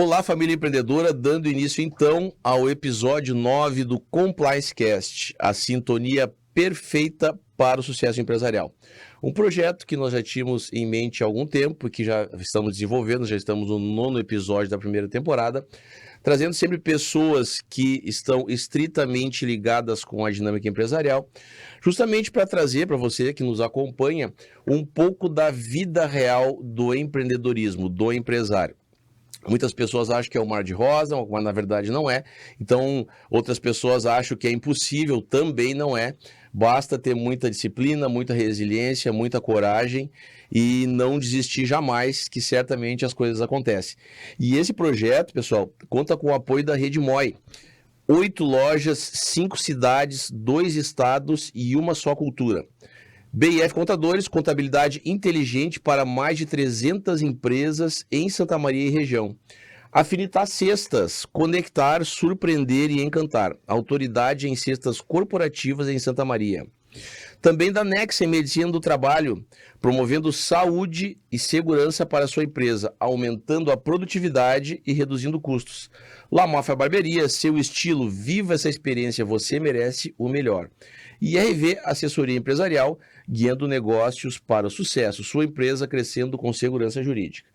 Olá, família empreendedora, dando início então ao episódio 9 do Compliance Cast, a sintonia perfeita para o sucesso empresarial. Um projeto que nós já tínhamos em mente há algum tempo, que já estamos desenvolvendo, já estamos no 9º episódio da primeira temporada, trazendo sempre pessoas que estão estritamente ligadas com a dinâmica empresarial, justamente para trazer para você que nos acompanha um pouco da vida real do empreendedorismo, do empresário. Muitas pessoas acham que é um mar de rosa, mas na verdade não é. Então, outras pessoas acham que é impossível, também não é. Basta ter muita disciplina, muita resiliência, muita coragem e não desistir jamais, que certamente as coisas acontecem. E esse projeto, pessoal, conta com o apoio da Rede Moi. 8 lojas, 5 cidades, 2 estados e uma só cultura. BIF Contadores, contabilidade inteligente para mais de 300 empresas em Santa Maria e região. Afinitar Cestas, conectar, surpreender e encantar. Autoridade em cestas corporativas em Santa Maria. Também da Nexa em Medicina do Trabalho, promovendo saúde e segurança para a sua empresa, aumentando a produtividade e reduzindo custos. La Mafia Barberia, seu estilo, viva essa experiência, você merece o melhor. E RV Assessoria Empresarial, guiando negócios para o sucesso, sua empresa crescendo com segurança jurídica.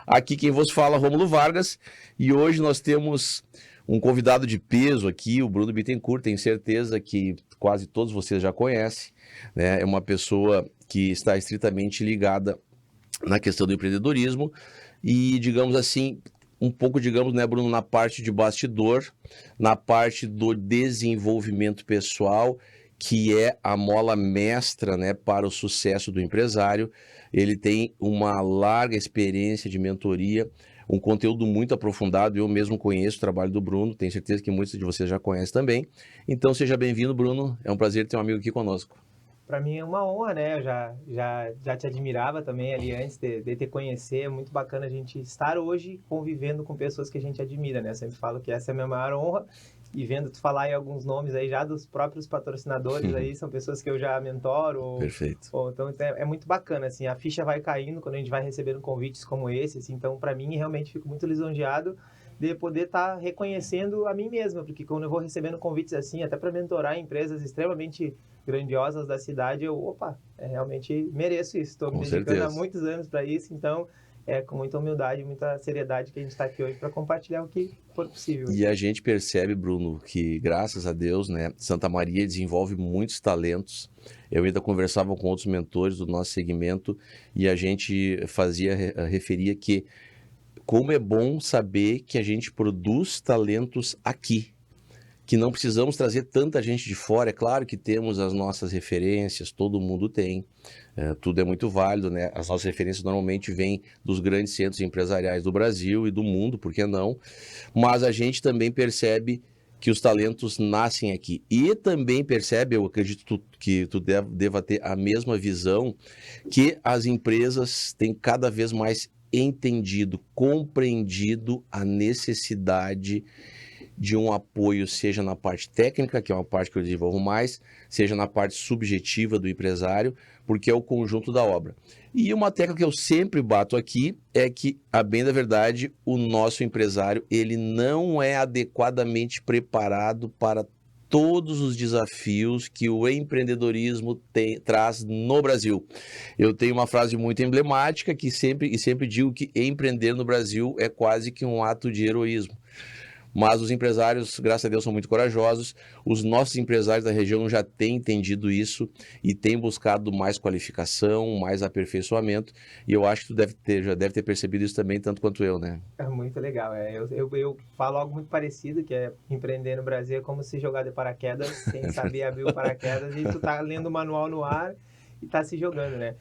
Aqui quem vos fala, Rômulo Vargas, e hoje nós temos um convidado de peso aqui, o Bruno Bittencourt, tenho certeza que quase todos vocês já conhecem, né? É uma pessoa que está estritamente ligada na questão do empreendedorismo e, digamos assim, um pouco, digamos, né, Bruno, na parte de bastidor, na parte do desenvolvimento pessoal, que é a mola mestra, né, para o sucesso do empresário. Ele tem uma larga experiência de mentoria, um conteúdo muito aprofundado. Eu mesmo conheço o trabalho do Bruno, tenho certeza que muitos de vocês já conhecem também. Então seja bem-vindo, Bruno, é um prazer ter um amigo aqui conosco. Para mim é uma honra, né? Eu já te admirava também ali antes de te conhecer. É muito bacana a gente estar hoje convivendo com pessoas que a gente admira, né? Eu sempre falo que essa é a minha maior honra. E vendo tu falar em alguns nomes aí já dos próprios patrocinadores aí, são pessoas que eu já mentoro. Perfeito. Então é muito bacana, assim, a ficha vai caindo quando a gente vai recebendo convites como esse, assim, então para mim realmente fico muito lisonjeado de poder estar reconhecendo a mim mesma, porque quando eu vou recebendo convites assim, até para mentorar empresas extremamente grandiosas da cidade, realmente mereço isso, estou me dedicando há muitos anos para isso, então é com muita humildade, muita seriedade que a gente está aqui hoje para compartilhar o que for possível. E a gente percebe, Bruno, que graças a Deus, né, Santa Maria desenvolve muitos talentos. Eu ainda conversava com outros mentores do nosso segmento e a gente referia que como é bom saber que a gente produz talentos aqui, que não precisamos trazer tanta gente de fora. É claro que temos as nossas referências, todo mundo tem, tudo é muito válido, né? As nossas referências normalmente vêm dos grandes centros empresariais do Brasil e do mundo, por que não? Mas a gente também percebe que os talentos nascem aqui. E também percebe, eu acredito que tu deva ter a mesma visão, que as empresas têm cada vez mais entendido, compreendido a necessidade de um apoio, seja na parte técnica, que é uma parte que eu desenvolvo mais, seja na parte subjetiva do empresário, porque é o conjunto da obra. E uma tecla que eu sempre bato aqui é que, a bem da verdade, o nosso empresário, ele não é adequadamente preparado para todos os desafios que o empreendedorismo traz no Brasil. Eu tenho uma frase muito emblemática que sempre digo que empreender no Brasil é quase que um ato de heroísmo. Mas os empresários, graças a Deus, são muito corajosos. Os nossos empresários da região já têm entendido isso e têm buscado mais qualificação, mais aperfeiçoamento. E eu acho que tu já deve ter percebido isso também, tanto quanto eu, né? É muito legal. Eu falo algo muito parecido, que é empreender no Brasil é como se jogar de paraquedas, sem saber abrir o paraquedas, e tu tá lendo o manual no ar e tá se jogando, né?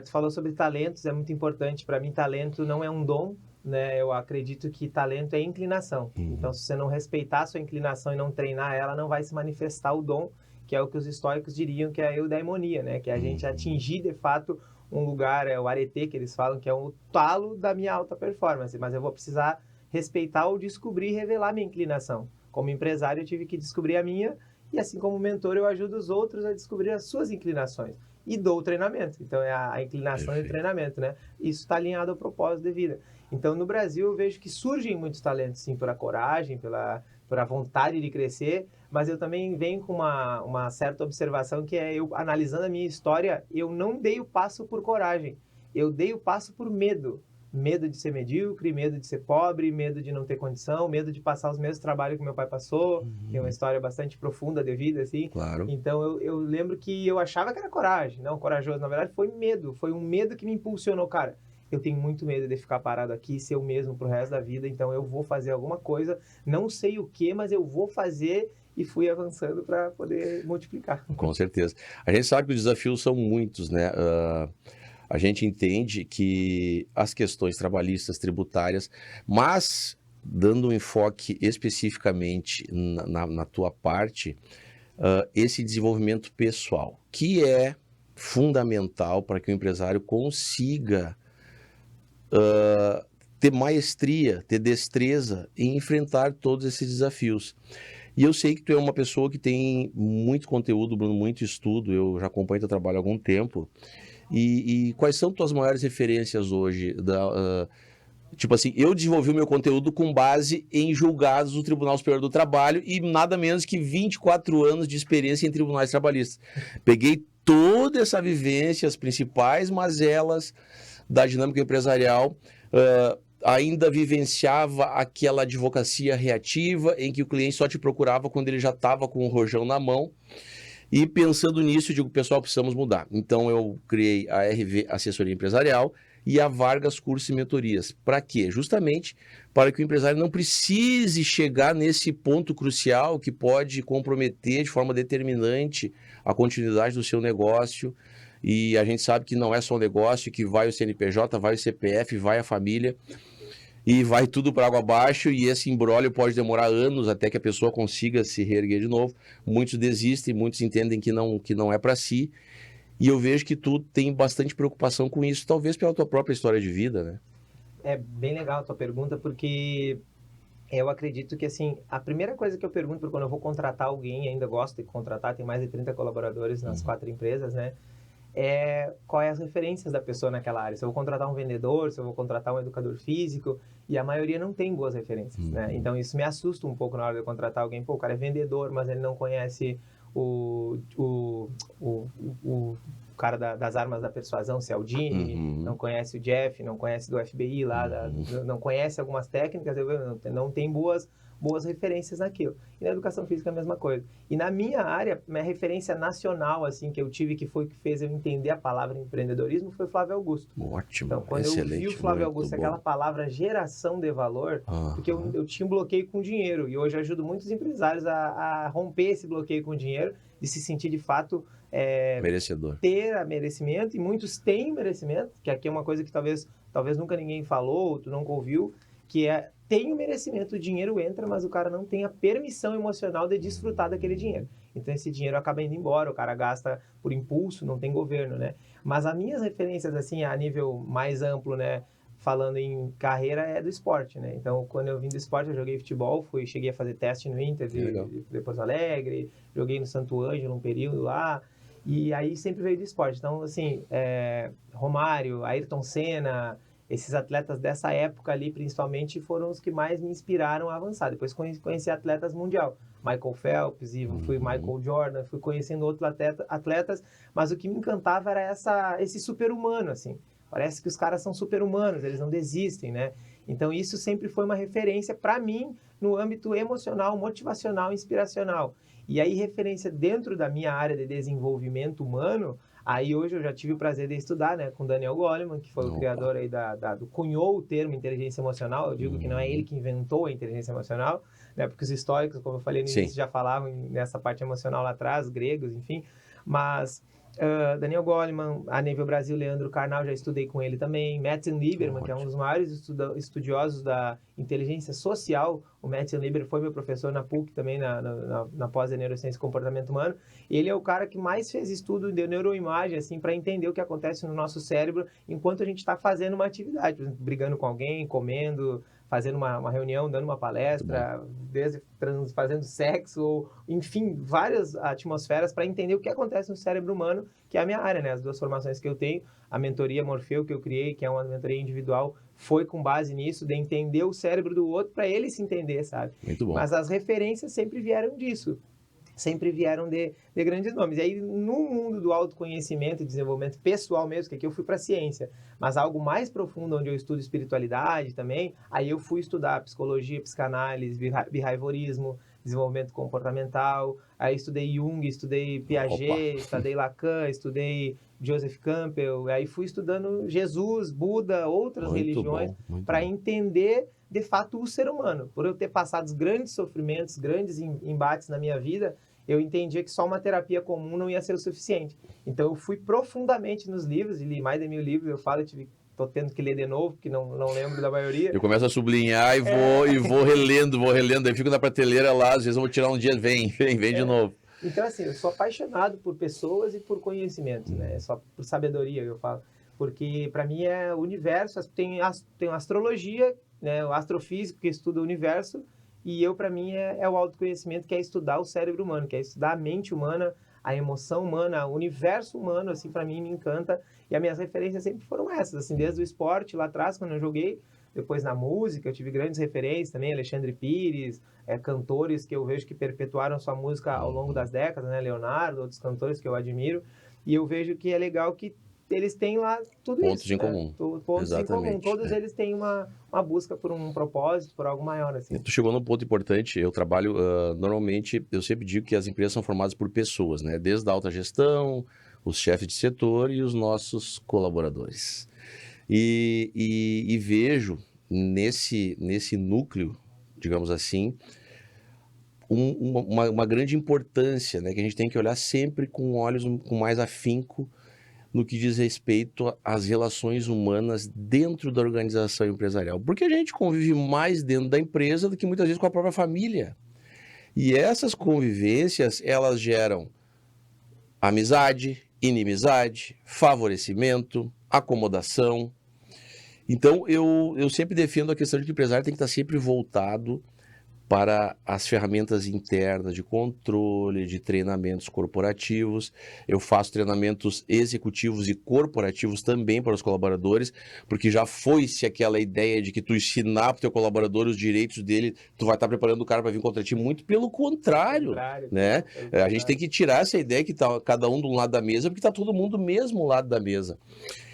Tu falou sobre talentos, é muito importante. Para mim, talento não é um dom, né? Eu acredito que talento é inclinação. Então, se você não respeitar a sua inclinação e não treinar ela, não vai se manifestar o dom, que é o que os estoicos diriam que é a eudaimonia, né? Que é a gente atingir, de fato, um lugar, é o arete que eles falam, que é o talo da minha alta performance. Mas eu vou precisar respeitar ou descobrir e revelar minha inclinação. Como empresário, eu tive que descobrir a minha, e assim como mentor, eu ajudo os outros a descobrir as suas inclinações. e dou treinamento. Então, é a inclinação e o treinamento, né? Isso está alinhado ao propósito de vida. Então, no Brasil, eu vejo que surgem muitos talentos, sim, pela coragem, pela vontade de crescer, mas eu também venho com uma certa observação, que é eu, analisando a minha história, eu não dei o passo por coragem, eu dei o passo por medo. Medo de ser medíocre, medo de ser pobre, medo de não ter condição, medo de passar os mesmos trabalhos que meu pai passou. Tem uma história bastante profunda de vida, assim. Claro. Então, eu lembro que eu achava que era coragem, não corajoso. Na verdade, foi medo. Foi um medo que me impulsionou, cara. Eu tenho muito medo de ficar parado aqui, ser eu mesmo pro resto da vida, então eu vou fazer alguma coisa, não sei o que, mas eu vou fazer, e fui avançando para poder multiplicar. Com certeza. A gente sabe que os desafios são muitos, né? A gente entende que as questões trabalhistas, tributárias, mas dando um enfoque especificamente na tua parte, esse desenvolvimento pessoal, que é fundamental para que o empresário consiga ter maestria, ter destreza em enfrentar todos esses desafios. E eu sei que tu é uma pessoa que tem muito conteúdo, Bruno, muito estudo, eu já acompanho teu trabalho há algum tempo. E quais são tuas maiores referências hoje? Tipo assim, eu desenvolvi o meu conteúdo com base em julgados do Tribunal Superior do Trabalho e nada menos que 24 anos de experiência em tribunais trabalhistas. Peguei toda essa vivência, as principais mazelas da dinâmica empresarial, ainda vivenciava aquela advocacia reativa em que o cliente só te procurava quando ele já estava com o rojão na mão. E pensando nisso, eu digo, pessoal, precisamos mudar. Então, eu criei a RV Assessoria Empresarial e a Vargas Cursos e Mentorias. Para quê? Justamente para que o empresário não precise chegar nesse ponto crucial que pode comprometer de forma determinante a continuidade do seu negócio. E a gente sabe que não é só um negócio, que vai o CNPJ, vai o CPF, vai a família. E vai tudo para água abaixo, e esse imbróglio pode demorar anos até que a pessoa consiga se reerguer de novo. Muitos desistem, muitos entendem que não é para si. E eu vejo que tu tem bastante preocupação com isso, talvez pela tua própria história de vida, né? É bem legal a tua pergunta, porque eu acredito que, assim, a primeira coisa que eu pergunto quando eu vou contratar alguém, ainda gosto de contratar, tem mais de 30 colaboradores nas 4 empresas, né? Qual é as referências da pessoa naquela área. Se eu vou contratar um vendedor, se eu vou contratar um educador físico, e a maioria não tem boas referências, né? Então, isso me assusta um pouco na hora de eu contratar alguém. Pô, o cara é vendedor, mas ele não conhece o cara das armas da persuasão, Cialdini, não conhece o Jeff, não conhece do FBI lá, não conhece algumas técnicas, não tem boas referências naquilo. E na educação física é a mesma coisa. E na minha área, minha referência nacional, assim, que eu tive, que foi o que fez eu entender a palavra empreendedorismo, foi o Flávio Augusto. Ótimo, então, quando excelente, eu vi o Flávio Augusto, aquela palavra geração de valor, porque eu tinha um bloqueio com dinheiro, e hoje eu ajudo muitos empresários a romper esse bloqueio com dinheiro, de se sentir de fato merecedor. Ter merecimento, e muitos têm merecimento, que aqui é uma coisa que talvez nunca ninguém falou, ou tu nunca ouviu, que tem o merecimento, o dinheiro entra, mas o cara não tem a permissão emocional de desfrutar daquele dinheiro. Então esse dinheiro acaba indo embora, o cara gasta por impulso, não tem governo, né? Mas as minhas referências, assim, a nível mais amplo, né, falando em carreira, é do esporte, né? Então, quando eu vim do esporte, eu joguei futebol, cheguei a fazer teste no Inter de Porto Alegre, joguei no Santo Ângelo um período lá, e aí sempre veio do esporte. Então, assim, Romário, Ayrton Senna, esses atletas dessa época ali, principalmente, foram os que mais me inspiraram a avançar. Depois conheci atletas mundial, Michael Phelps, e fui Michael Jordan, fui conhecendo outros atletas, mas o que me encantava era esse super-humano, assim. Parece que os caras são super-humanos, eles não desistem, né? Então, isso sempre foi uma referência para mim no âmbito emocional, motivacional, inspiracional. E aí, referência dentro da minha área de desenvolvimento humano, aí hoje eu já tive o prazer de estudar, né, com Daniel Goleman, que foi o criador aí cunhou o termo inteligência emocional. Eu digo que não é ele que inventou a inteligência emocional, né, porque os históricos, como eu falei no início, já falavam nessa parte emocional lá atrás, gregos, enfim, mas Daniel Goleman, a nível Brasil, Leandro Carnal, já estudei com ele também, Matthew Lieberman, que é um dos maiores estudiosos da inteligência social. O Matthew Lieberman foi meu professor na PUC também, na pós de Neurociência e Comportamento Humano. Ele é o cara que mais fez estudo de neuroimagem, assim, para entender o que acontece no nosso cérebro enquanto a gente está fazendo uma atividade, por exemplo, brigando com alguém, comendo, fazendo uma reunião, dando uma palestra, desde fazendo sexo, ou, enfim, várias atmosferas para entender o que acontece no cérebro humano, que é a minha área, né? As 2 formações que eu tenho, a mentoria Morfeu que eu criei, que é uma mentoria individual, foi com base nisso, de entender o cérebro do outro para ele se entender, sabe? Muito bom. Mas as referências sempre vieram disso. Sempre vieram de grandes nomes. E aí, no mundo do autoconhecimento e desenvolvimento pessoal mesmo, que aqui eu fui para a ciência, mas algo mais profundo, onde eu estudo espiritualidade também, aí eu fui estudar psicologia, psicanálise, behaviorismo, desenvolvimento comportamental, aí estudei Jung, estudei Piaget, estudei Lacan, estudei Joseph Campbell, aí fui estudando Jesus, Buda, outras religiões, para entender, de fato, o ser humano. Por eu ter passado grandes sofrimentos, grandes embates na minha vida, eu entendia que só uma terapia comum não ia ser o suficiente. Então, eu fui profundamente nos livros, e li mais de 1000 livros, eu falo, tô tendo que ler de novo, porque não lembro da maioria. Eu começo a sublinhar e vou relendo, aí fico na prateleira lá, às vezes eu vou tirar um dia, vem de novo. Então, assim, eu sou apaixonado por pessoas e por conhecimento, né? Só por sabedoria, eu falo. Porque, para mim, é o universo, tem astrologia, né? O astrofísico que estuda o universo, e para mim, é o autoconhecimento, que é estudar o cérebro humano, que é estudar a mente humana, a emoção humana, o universo humano, assim, para mim, me encanta. E as minhas referências sempre foram essas, assim, desde o esporte, lá atrás, quando eu joguei, depois na música, eu tive grandes referências também, Alexandre Pires, cantores que eu vejo que perpetuaram sua música ao longo das décadas, né? Leonardo, outros cantores que eu admiro, e eu vejo que é legal que eles têm lá tudo pontos isso. em comum. Pontos em comum. Todos eles têm uma busca por um propósito, por algo maior, assim. Tu chegou num ponto importante. Eu trabalho, normalmente, eu sempre digo que as empresas são formadas por pessoas, né? Desde a alta gestão, os chefes de setor e os nossos colaboradores. E vejo nesse núcleo, digamos assim, uma grande importância, né? Que a gente tem que olhar sempre com olhos com mais afinco no que diz respeito às relações humanas dentro da organização empresarial. Porque a gente convive mais dentro da empresa do que muitas vezes com a própria família. E essas convivências, elas geram amizade, inimizade, favorecimento, acomodação. Então, eu sempre defendo a questão de que o empresário tem que estar sempre voltado para as ferramentas internas de controle, de treinamentos corporativos. Eu faço treinamentos executivos e corporativos também para os colaboradores, porque já foi-se aquela ideia de que tu ensinar para o teu colaborador os direitos dele, tu vai estar preparando o cara para vir contra ti. Muito pelo contrário, né? A gente tem que tirar essa ideia que está cada um do lado da mesa, porque está todo mundo do mesmo lado da mesa.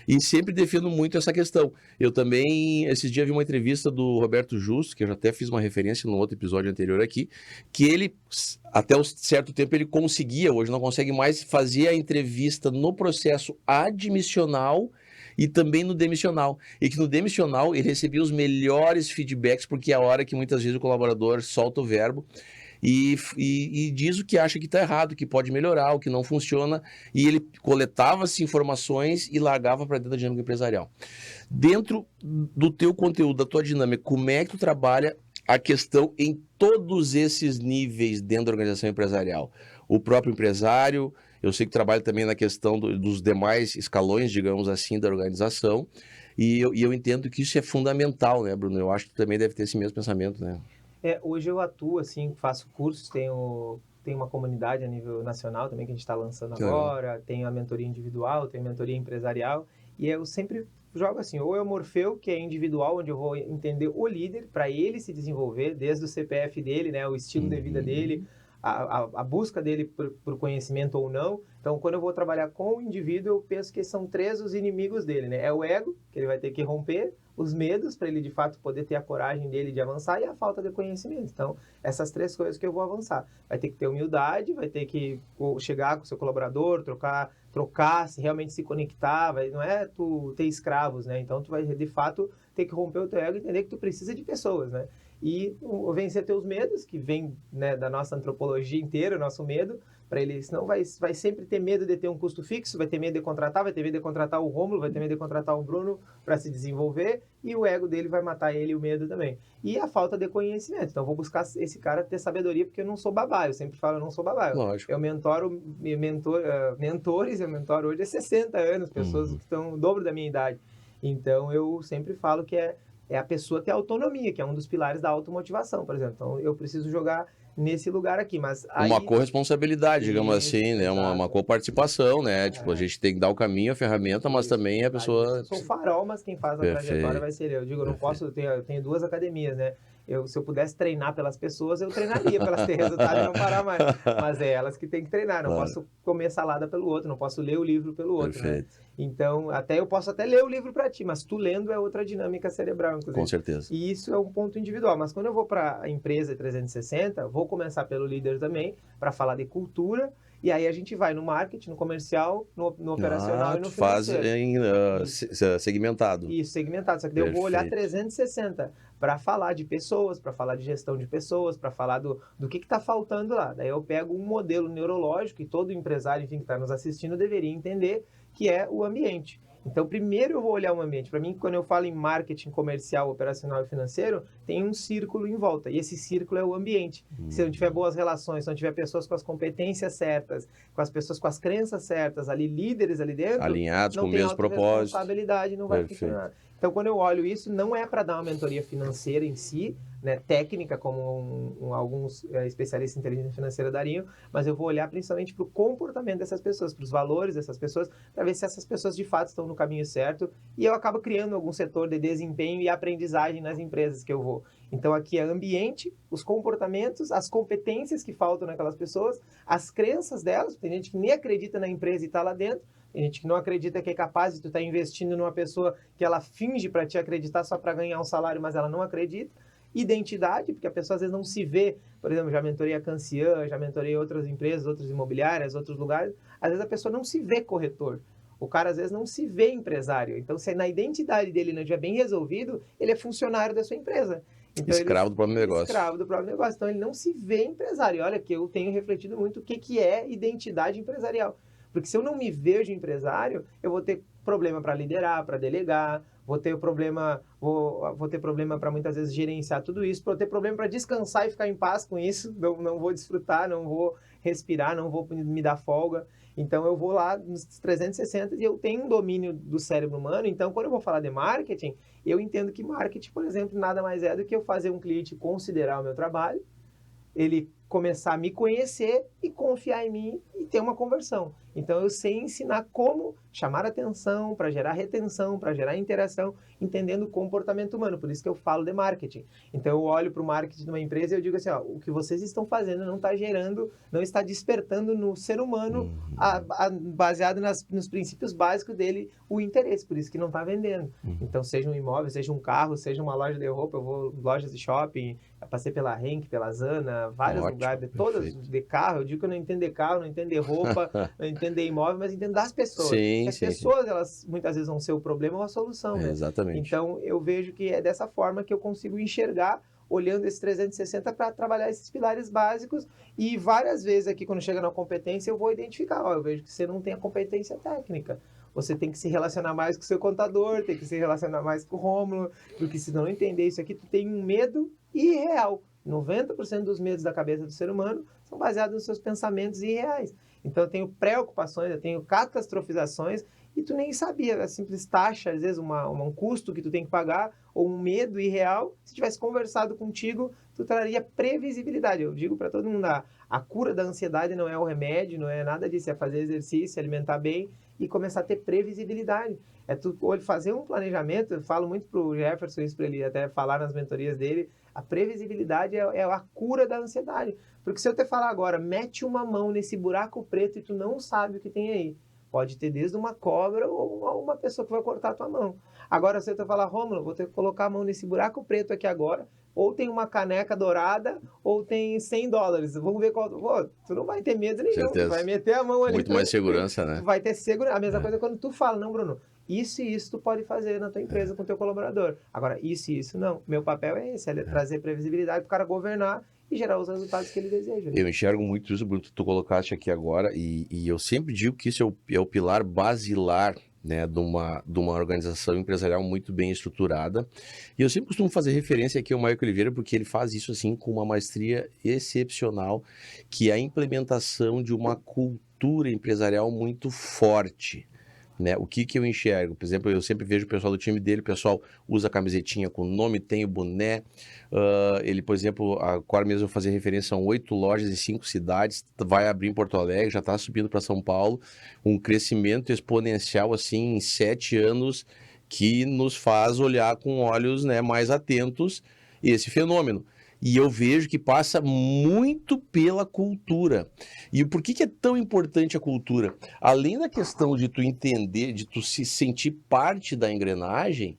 E sempre defendo muito essa questão. Eu também, esses dias, vi uma entrevista do Roberto Justo, que eu já até fiz uma referência no outro episódio anterior aqui, que ele, até um certo tempo, ele conseguia, hoje não consegue mais, fazer a entrevista no processo admissional e também no demissional. E que no demissional ele recebia os melhores feedbacks, porque é a hora que muitas vezes o colaborador solta o verbo e diz o que acha que está errado, que pode melhorar, o que não funciona, e ele coletava essas informações e largava para dentro da dinâmica empresarial. Dentro do teu conteúdo, da tua dinâmica, como é que tu trabalha a questão em todos esses níveis dentro da organização empresarial? O próprio empresário, eu sei que trabalha também na questão dos demais escalões, digamos assim, da organização, e eu entendo que isso é fundamental, né, Bruno? Eu acho que tu também deve ter esse mesmo pensamento, né? Hoje eu atuo, assim, faço cursos, tenho uma comunidade a nível nacional também que a gente está lançando agora, tenho a mentoria individual, tenho a mentoria empresarial, e eu sempre jogo assim, ou é o Morfeu, que é individual, onde eu vou entender o líder, para ele se desenvolver, desde o CPF dele, né, o estilo de vida dele, a busca dele por conhecimento ou não. Então, quando eu vou trabalhar com o indivíduo, eu penso que são 3 os inimigos dele, né? É o ego, que ele vai ter que romper, os medos, para ele de fato poder ter a coragem dele de avançar, e a falta de conhecimento. Então, essas 3 coisas que eu vou avançar. Vai ter que ter humildade, vai ter que chegar com o seu colaborador, trocar, se realmente se conectar, não é tu ter escravos, né? Então, tu vai de fato ter que romper o teu ego e entender que tu precisa de pessoas, né? E vencer teus medos, que vem, né, da nossa antropologia inteira, o nosso medo, para ele, senão vai sempre ter medo de ter um custo fixo, vai ter medo de contratar, vai ter medo de contratar o Rômulo, vai ter medo de contratar o Bruno para se desenvolver, e o ego dele vai matar ele, o medo também. E a falta de conhecimento. Então, eu vou buscar esse cara ter sabedoria, porque eu não sou babá, eu sempre falo, eu não sou babá. Lógico. Eu mentoro mentores, eu mentoro hoje há 60 anos, pessoas que estão o dobro da minha idade. Então, eu sempre falo que é a pessoa ter autonomia, que é um dos pilares da automotivação, por exemplo. Então, eu preciso jogar nesse lugar aqui, mas aí... Uma corresponsabilidade, digamos Isso, assim, né? Uma exato. coparticipação, né? Tipo, a gente tem que dar o caminho, a ferramenta, mas Isso, também a às vezes eu pessoa... sou o farol, mas quem faz a trajetória Perfeito, vai ser eu. Eu digo, eu não perfeito. posso, eu tenho 2 academias, né? Se eu pudesse treinar pelas pessoas, eu treinaria para elas terem resultado e não parar mais. Mas é elas que têm que treinar, não Claro, posso comer salada pelo outro, não posso ler o livro pelo outro, né? perfeito, Então, eu posso até ler o livro para ti, mas tu lendo é outra dinâmica cerebral, com inclusive. certeza. E isso é um ponto individual. Mas quando eu vou para a empresa 360, vou começar pelo líder também, para falar de cultura, e aí a gente vai no marketing, no comercial, no operacional e no Tu faz financeiro. em Isso. segmentado. Isso, segmentado. Só que daí eu vou olhar Perfeito. 360 para falar de pessoas, para falar de gestão de pessoas, para falar do que está faltando lá. Daí eu pego um modelo neurológico, e todo empresário, enfim, que está nos assistindo deveria entender, que é o ambiente. Então, primeiro eu vou olhar o ambiente. Para mim, quando eu falo em marketing comercial, operacional e financeiro, tem um círculo em volta. E esse círculo é o ambiente. Se eu não tiver boas relações, se eu não tiver pessoas com as competências certas, com as pessoas com as crenças certas, ali líderes ali dentro, Alinhados com não o tem mesmo propósito. autorresponsabilidade, não vai Perfeito. funcionar. Então, quando eu olho isso, não é para dar uma mentoria financeira em si, né, técnica, como alguns especialistas em inteligência financeira dariam, mas eu vou olhar principalmente para o comportamento dessas pessoas, para os valores dessas pessoas, para ver se essas pessoas de fato estão no caminho certo, e eu acabo criando algum setor de desempenho e aprendizagem nas empresas que eu vou. Então, aqui é ambiente, os comportamentos, as competências que faltam naquelas pessoas, as crenças delas, tem gente que nem acredita na empresa e está lá dentro, tem gente que não acredita que é capaz de tu estar investindo numa pessoa que ela finge para te acreditar só para ganhar um salário, mas ela não acredita. Identidade, porque a pessoa às vezes não se vê, por exemplo, já mentorei a Cancian, já mentorei outras empresas, outras imobiliárias, outros lugares, às vezes a pessoa não se vê corretor. O cara às vezes não se vê empresário. Então, se na identidade dele não estiver bem resolvido, ele é funcionário da sua empresa. Então, Escravo do próprio negócio. escravo do próprio negócio. Então, ele não se vê empresário. Olha que eu tenho refletido muito o que é identidade empresarial. Porque se eu não me vejo empresário, eu vou ter problema para liderar, para delegar, vou ter problema para muitas vezes gerenciar tudo isso, vou ter problema para descansar e ficar em paz com isso, não vou desfrutar, não vou respirar, não vou me dar folga. Então eu vou lá nos 360 e eu tenho um domínio do cérebro humano. Então, quando eu vou falar de marketing, eu entendo que marketing, por exemplo, nada mais é do que eu fazer um cliente considerar o meu trabalho, ele começar a me conhecer e confiar em mim e ter uma conversão. Então eu sei ensinar como chamar atenção, para gerar retenção, para gerar interação, entendendo o comportamento humano. Por isso que eu falo de marketing. Então eu olho para o marketing de uma empresa e eu digo assim, ó, o que vocês estão fazendo não está gerando, não está despertando no ser humano, baseado nos princípios básicos dele, o interesse. Por isso que não está vendendo. Então seja um imóvel, seja um carro, seja uma loja de roupa, eu vou lojas de shopping, eu passei pela Henk, pela Zana, vários Ótimo, lugares, de todas perfeito. de carro. Eu digo que eu não entendo de carro, não entendo de roupa, não entendo de imóvel, mas entendo das pessoas. Sim, As sim, sim. pessoas, elas muitas vezes vão ser o problema ou a solução, né? Exatamente. Então, eu vejo que é dessa forma que eu consigo enxergar, olhando esse 360 para trabalhar esses pilares básicos. E várias vezes aqui, quando chega na competência, eu vou identificar, ó, eu vejo que você não tem a competência técnica. Você tem que se relacionar mais com o seu contador, tem que se relacionar mais com o Rômulo, porque se não entender isso aqui, tu tem um medo irreal. 90% dos medos da cabeça do ser humano são baseados nos seus pensamentos irreais. Então eu tenho preocupações, eu tenho catastrofizações e tu nem sabia. A simples taxa, às vezes um custo que tu tem que pagar ou um medo irreal, se tivesse conversado contigo, tu traria previsibilidade. Eu digo para todo mundo, a cura da ansiedade não é o remédio, não é nada disso, é fazer exercício, alimentar bem e começar a ter previsibilidade. É tu fazer um planejamento, eu falo muito pro Jefferson isso para ele até falar nas mentorias dele, a previsibilidade é a cura da ansiedade. Porque se eu te falar agora, mete uma mão nesse buraco preto e tu não sabe o que tem aí. Pode ter desde uma cobra ou uma pessoa que vai cortar a tua mão. Agora, se eu te falar, Rômulo, vou ter que colocar a mão nesse buraco preto aqui agora, ou tem uma caneca dourada, ou tem $100. Vamos ver qual... Pô, tu não vai ter medo nenhum, Certeza. tu vai meter a mão ali. Muito mais segurança, né? Tu vai ter segurança. A mesma coisa quando tu fala, não, Bruno, isso e isso tu pode fazer na tua empresa com o teu colaborador. Agora, isso e isso não. Meu papel é esse, é trazer previsibilidade para o cara governar e gerar os resultados que ele deseja. Né? Eu enxergo muito isso, Bruno, que tu colocaste aqui agora, e eu sempre digo que isso é o pilar basilar, né, de uma organização empresarial muito bem estruturada. E eu sempre costumo fazer referência aqui ao Maico Oliveira, porque ele faz isso assim com uma maestria excepcional, que é a implementação de uma cultura empresarial muito forte. né? O que eu enxergo? Por exemplo, eu sempre vejo o pessoal do time dele, o pessoal usa camisetinha com nome, tem o boné. Ele, por exemplo, agora mesmo eu fazer referência a 8 lojas em 5 cidades, vai abrir em Porto Alegre, já está subindo para São Paulo, um crescimento exponencial assim em 7 anos que nos faz olhar com olhos, né, mais atentos esse fenômeno. E eu vejo que passa muito pela cultura. E por que é tão importante a cultura? Além da questão de tu entender, de tu se sentir parte da engrenagem,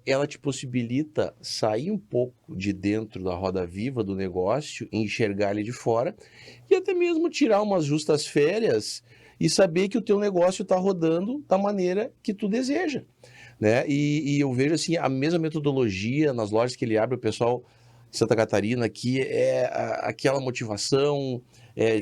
ela te possibilita sair um pouco de dentro da roda viva do negócio, enxergar ele de fora e até mesmo tirar umas justas férias e saber que o teu negócio está rodando da maneira que tu deseja, né? E eu vejo assim a mesma metodologia nas lojas que ele abre, o pessoal de Santa Catarina, que é aquela motivação,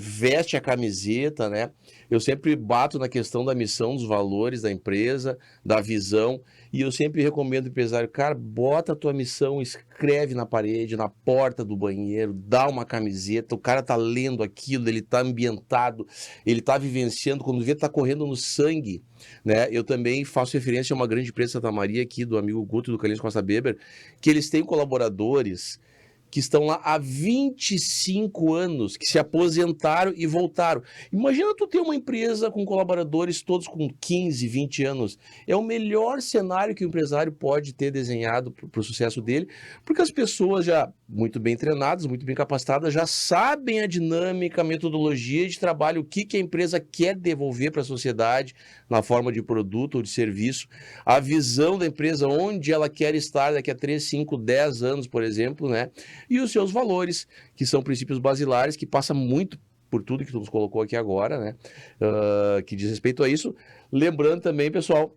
veste a camiseta, né? Eu sempre bato na questão da missão, dos valores da empresa, da visão, e eu sempre recomendo ao empresário, cara, bota a tua missão, escreve na parede, na porta do banheiro, dá uma camiseta, o cara tá lendo aquilo, ele tá ambientado, ele tá vivenciando, quando vê, tá correndo no sangue, né? Eu também faço referência a uma grande empresa Santa Maria aqui, do amigo Guto e do Carlinhos Costa Beber, que eles têm colaboradores que estão lá há 25 anos, que se aposentaram e voltaram. Imagina tu ter uma empresa com colaboradores todos com 15, 20 anos. É o melhor cenário que o empresário pode ter desenhado para o sucesso dele, porque as pessoas já muito bem treinadas, muito bem capacitadas, já sabem a dinâmica, a metodologia de trabalho, o que a empresa quer devolver para a sociedade na forma de produto ou de serviço, a visão da empresa, onde ela quer estar daqui a 3, 5, 10 anos, por exemplo, né? E os seus valores, que são princípios basilares, que passa muito por tudo que tu nos colocou aqui agora, né? Que diz respeito a isso. Lembrando também, pessoal,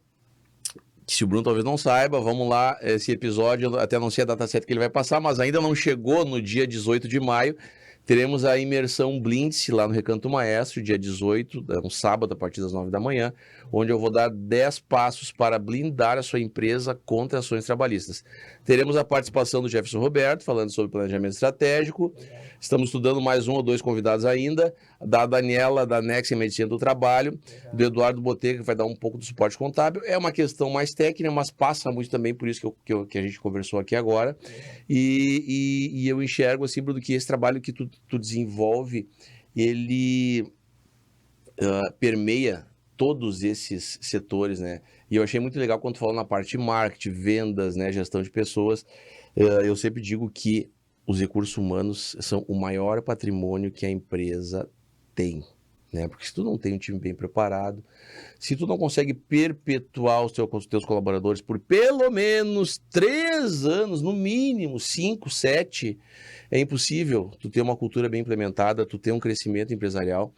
que se o Bruno talvez não saiba, vamos lá, esse episódio, até não sei a data certa que ele vai passar, mas ainda não chegou no dia 18 de maio, teremos a imersão Blintz lá no Recanto Maestro, dia 18, um sábado, a partir das 9 da manhã, onde eu vou dar 10 passos para blindar a sua empresa contra ações trabalhistas. Teremos a participação do Jefferson Roberto, falando sobre planejamento estratégico. Estamos estudando mais 1 ou 2 convidados ainda, da Daniela, da Nexa Medicina do Trabalho, do Eduardo Botega, que vai dar um pouco do suporte contábil. É uma questão mais técnica, mas passa muito também por isso que a gente conversou aqui agora. E eu enxergo, assim, Bruno, que esse trabalho que tu desenvolve, ele permeia todos esses setores, né? E eu achei muito legal quando tu falou na parte de marketing, vendas, né, gestão de pessoas. Eu sempre digo que os recursos humanos são o maior patrimônio que a empresa tem, né? Porque se tu não tem um time bem preparado, se tu não consegue perpetuar os teus colaboradores por pelo menos 3 anos, no mínimo 5, 7, é impossível tu ter uma cultura bem implementada, tu ter um crescimento empresarial.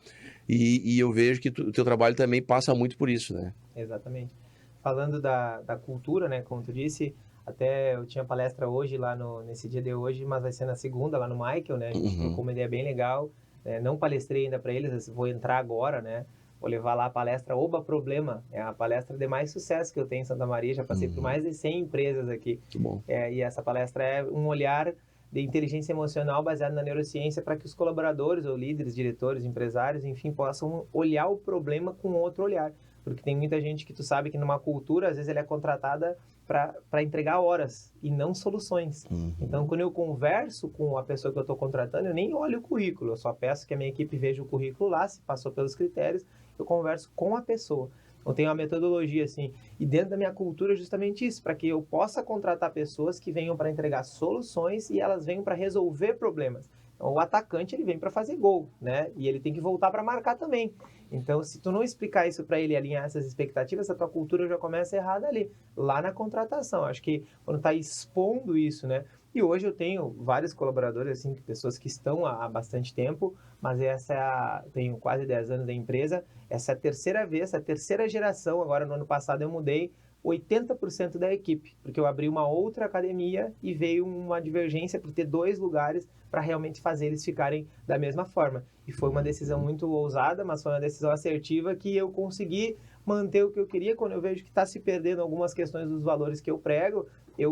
E eu vejo que o teu trabalho também passa muito por isso, né? Exatamente. Falando da cultura, né, como tu disse, até eu tinha palestra hoje lá nesse dia de hoje, mas vai ser na segunda lá no Michael, né? A gente trocou uma ideia bem legal. Não palestrei ainda para eles, vou entrar agora, né? Vou levar lá a palestra Oba Problema, é a palestra de mais sucesso que eu tenho em Santa Maria, já passei por mais de 100 empresas aqui. Que bom. E essa palestra é um olhar de inteligência emocional baseado na neurociência para que os colaboradores ou líderes, diretores, empresários, enfim, possam olhar o problema com outro olhar. Porque tem muita gente que tu sabe que numa cultura, às vezes ela é contratada para entregar horas e não soluções. Então, quando eu converso com a pessoa que eu estou contratando, eu nem olho o currículo, eu só peço que a minha equipe veja o currículo lá, se passou pelos critérios, eu converso com a pessoa. Então, tem uma metodologia assim, e dentro da minha cultura é justamente isso, para que eu possa contratar pessoas que venham para entregar soluções e elas venham para resolver problemas. Então, o atacante, ele vem para fazer gol, né? E ele tem que voltar para marcar também. Então, se tu não explicar isso para ele, alinhar essas expectativas, a tua cultura já começa errada ali, lá na contratação. Acho que quando tá expondo isso, né? E hoje eu tenho vários colaboradores, assim, pessoas que estão há bastante tempo, mas tenho quase 10 anos da empresa, essa é a terceira vez, a terceira geração. Agora, no ano passado, eu mudei 80% da equipe, porque eu abri uma outra academia e veio uma divergência por ter 2 lugares para realmente fazer eles ficarem da mesma forma. E foi uma decisão muito ousada, mas foi uma decisão assertiva que eu consegui manter o que eu queria. Quando eu vejo que está se perdendo algumas questões dos valores que eu prego,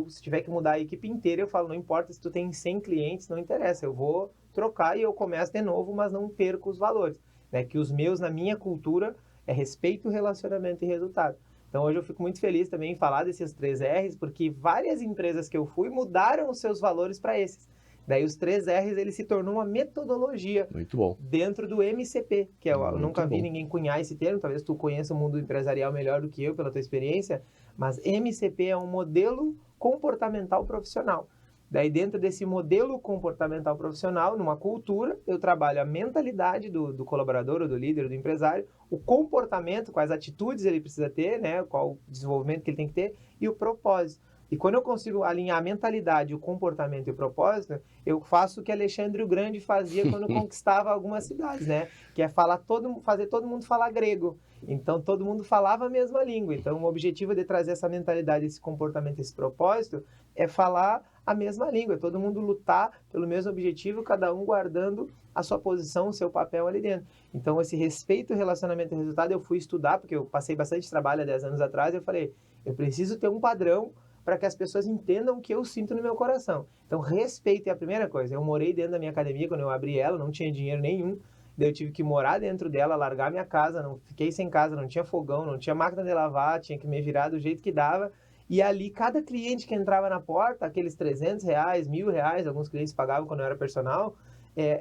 se tiver que mudar a equipe inteira, eu falo, não importa se tu tem 100 clientes, não interessa, eu vou trocar e eu começo de novo, mas não perco os valores. Né? Que os meus, na minha cultura, É respeito, relacionamento e resultado. Então hoje eu fico muito feliz também em falar desses 3 R's, porque várias empresas que eu fui mudaram os seus valores para esses. Daí os 3 R's, ele se tornou uma metodologia Muito bom. dentro do MCP, que eu nunca vi bom. ninguém cunhar esse termo, talvez tu conheça o mundo empresarial melhor do que eu, pela tua experiência, mas MCP é um modelo comportamental profissional. Daí dentro desse modelo comportamental profissional, numa cultura, eu trabalho a mentalidade do colaborador, ou do líder, do empresário, o comportamento, quais atitudes ele precisa ter, né, qual o desenvolvimento que ele tem que ter, e o propósito. E quando eu consigo alinhar a mentalidade, o comportamento e o propósito, eu faço o que Alexandre o Grande fazia quando conquistava algumas cidades, né? Que é fazer todo mundo falar grego. Então, todo mundo falava a mesma língua. Então, o objetivo de trazer essa mentalidade, esse comportamento, esse propósito, é falar a mesma língua. É todo mundo lutar pelo mesmo objetivo, cada um guardando a sua posição, o seu papel ali dentro. Então, esse respeito, relacionamento e resultado, eu fui estudar, porque eu passei bastante trabalho há 10 anos atrás, e eu falei, eu preciso ter um padrão para que as pessoas entendam o que eu sinto no meu coração. Então, respeito é a primeira coisa. Eu morei dentro da minha academia, quando eu abri ela, não tinha dinheiro nenhum, daí eu tive que morar dentro dela, largar minha casa, não fiquei sem casa, não tinha fogão, não tinha máquina de lavar, tinha que me virar do jeito que dava, e ali, cada cliente que entrava na porta, aqueles R$300, R$1.000, alguns clientes pagavam quando eu era personal,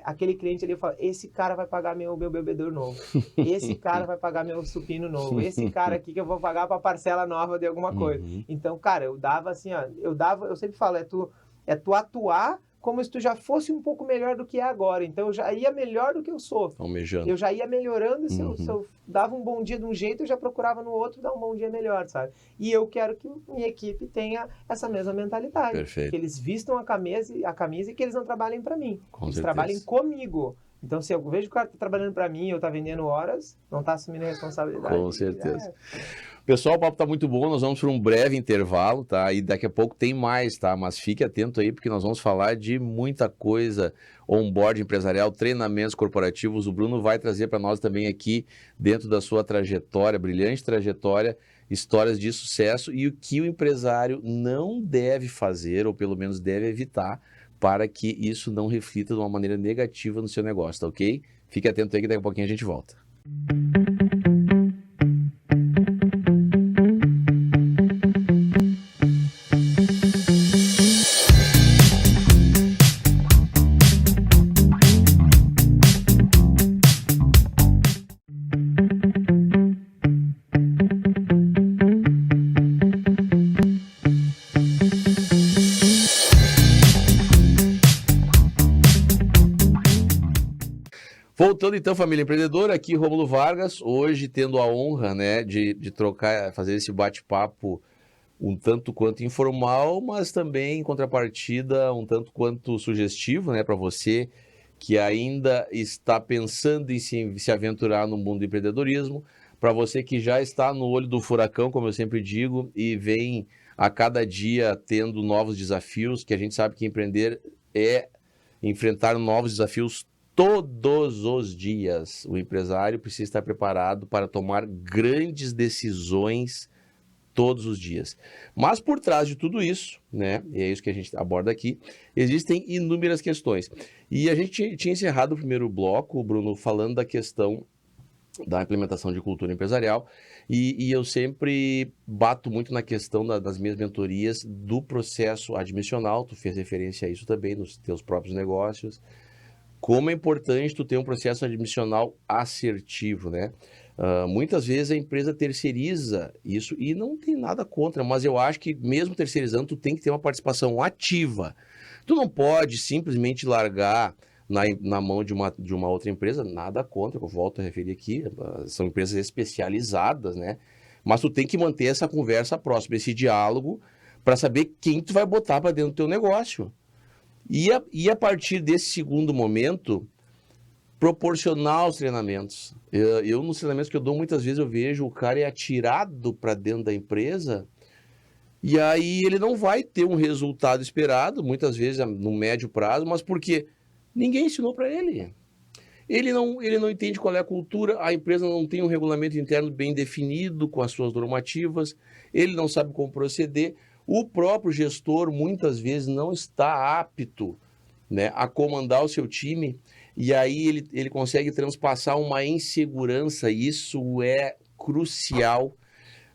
aquele cliente ali fala, esse cara vai pagar meu bebedouro novo, esse cara vai pagar meu supino novo, esse cara aqui que eu vou pagar para parcela nova de alguma coisa. Então, cara, eu dava assim, ó, eu sempre falo, é tu atuar como se tu já fosse um pouco melhor do que é agora. Então, eu já ia melhor do que eu sou. Almejando. Eu já ia melhorando, se eu dava um bom dia de um jeito, eu já procurava no outro dar um bom dia melhor, sabe? E eu quero que minha equipe tenha essa mesma mentalidade. Perfeito. Que eles vistam a camisa e que eles não trabalhem para mim. Com eles certeza. trabalhem comigo. Então, se eu vejo que o cara está trabalhando para mim, eu está vendendo horas, não está assumindo a responsabilidade. Com certeza. Pessoal, o papo tá muito bom, nós vamos para um breve intervalo, tá? E daqui a pouco tem mais, tá? Mas fique atento aí, porque nós vamos falar de muita coisa, onboard empresarial, treinamentos corporativos. O Bruno vai trazer para nós também aqui, dentro da sua trajetória, brilhante trajetória, histórias de sucesso e o que o empresário não deve fazer, ou pelo menos deve evitar, para que isso não reflita de uma maneira negativa no seu negócio, tá ok? Fique atento aí que daqui a pouquinho a gente volta. Voltando então, família empreendedora, aqui Rômulo Vargas, hoje tendo a honra, né, de fazer esse bate-papo um tanto quanto informal, mas também em contrapartida um tanto quanto sugestivo, né, para você que ainda está pensando em se aventurar no mundo do empreendedorismo, para você que já está no olho do furacão, como eu sempre digo, e vem a cada dia tendo novos desafios, que a gente sabe que empreender é enfrentar novos desafios todos os dias. O empresário precisa estar preparado para tomar grandes decisões todos os dias. Mas por trás de tudo isso, né, e é isso que a gente aborda aqui, existem inúmeras questões. E a gente tinha encerrado o primeiro bloco, Bruno, falando da questão da implementação de cultura empresarial, e eu sempre bato muito na questão das minhas mentorias do processo admissional. Tu fez referência a isso também nos teus próprios negócios. Como é importante tu ter um processo admissional assertivo, né? Muitas vezes a empresa terceiriza isso e não tem nada contra, mas eu acho que mesmo terceirizando, tu tem que ter uma participação ativa. Tu não pode simplesmente largar na mão de uma outra empresa, nada contra, eu volto a referir aqui, são empresas especializadas, né? Mas tu tem que manter essa conversa próxima, esse diálogo, para saber quem tu vai botar para dentro do teu negócio. E a partir desse segundo momento, proporcionar os treinamentos. Eu nos treinamentos que eu dou, muitas vezes eu vejo o cara é atirado para dentro da empresa e aí ele não vai ter um resultado esperado, muitas vezes no médio prazo, mas porque ninguém ensinou para ele. Ele não entende qual é a cultura, a empresa não tem um regulamento interno bem definido com as suas normativas, ele não sabe como proceder. O próprio gestor, muitas vezes, não está apto, né, a comandar o seu time, e aí ele consegue transpassar uma insegurança, e isso é crucial.